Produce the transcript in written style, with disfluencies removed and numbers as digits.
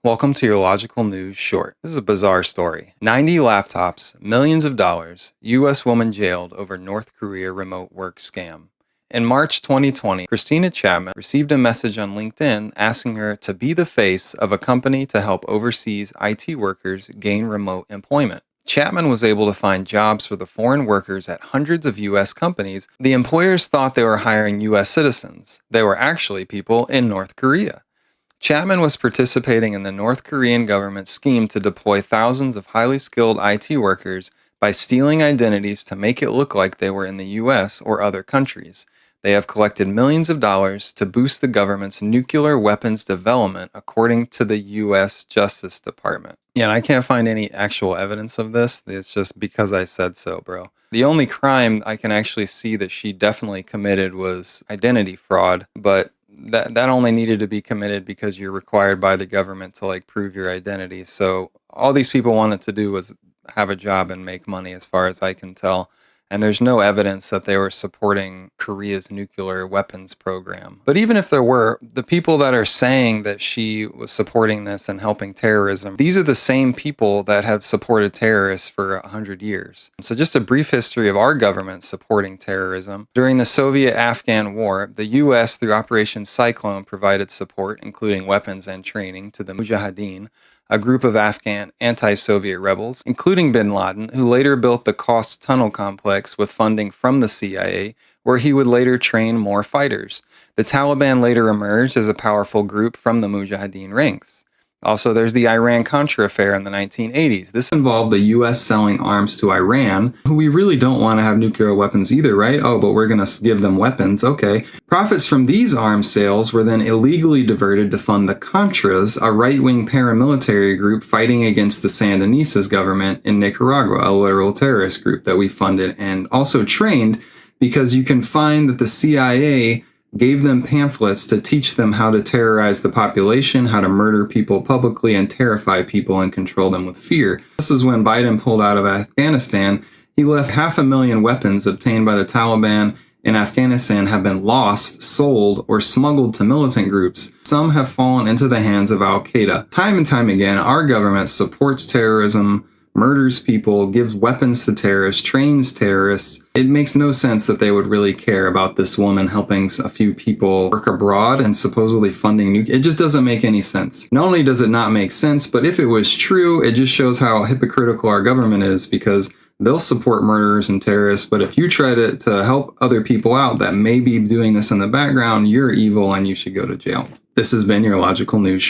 Welcome to your Logical News Short. This is a bizarre story. 90 laptops, millions of dollars, U.S. woman jailed over North Korea remote work scam. In March 2020, Christina Chapman received a message on LinkedIn asking her to be the face of a company to help overseas IT workers gain remote employment. Chapman was able to find jobs for the foreign workers at hundreds of U.S. companies. The employers thought they were hiring U.S. citizens. They were actually people in North Korea. Chapman was participating in the North Korean government's scheme to deploy thousands of highly skilled IT workers by stealing identities to make it look like they were in the US or other countries. They have collected millions of dollars to boost the government's nuclear weapons development, according to the US Justice Department. Yeah, and I can't find any actual evidence of this. It's just because I said so, bro. The only crime I can actually see that she definitely committed was identity fraud, but that only needed to be committed because you're required by the government to prove your identity. So all these people wanted to do was have a job and make money, as far as I can tell. And there's no evidence that they were supporting Korea's nuclear weapons program. But even if there were, the people that are saying that she was supporting this and helping terrorism, these are the same people that have supported terrorists for 100 years. So just a brief history of our government supporting terrorism. During the Soviet-Afghan War, the U.S., through Operation Cyclone, provided support, including weapons and training, to the Mujahideen, a group of Afghan anti-Soviet rebels, including bin Laden, who later built the Khost tunnel complex with funding from the CIA, where he would later train more fighters. The Taliban later emerged as a powerful group from the Mujahideen ranks. Also, there's the Iran-Contra affair in the 1980s. This involved the U.S. selling arms to Iran, who we really don't want to have nuclear weapons either, right? Oh, but we're going to give them weapons. Okay. Profits from these arms sales were then illegally diverted to fund the Contras, a right-wing paramilitary group fighting against the Sandinistas government in Nicaragua, a literal terrorist group that we funded and also trained, because you can find that the CIA gave them pamphlets to teach them how to terrorize the population, how to murder people publicly and terrify people and control them with fear. This is when Biden pulled out of Afghanistan. He left 500,000 weapons obtained by the Taliban in Afghanistan have been lost, sold, or smuggled to militant groups. Some have fallen into the hands of Al-Qaeda. Time and time again, our government supports terrorism, murders people, gives weapons to terrorists, trains terrorists. It makes no sense that they would really care about this woman helping a few people work abroad and supposedly funding it just doesn't make any sense. Not only does it not make sense, but if it was true, it just shows how hypocritical our government is, because they'll support murderers and terrorists, but if you try to help other people out that may be doing this in the background, you're evil and you should go to jail. This has been your Logical News.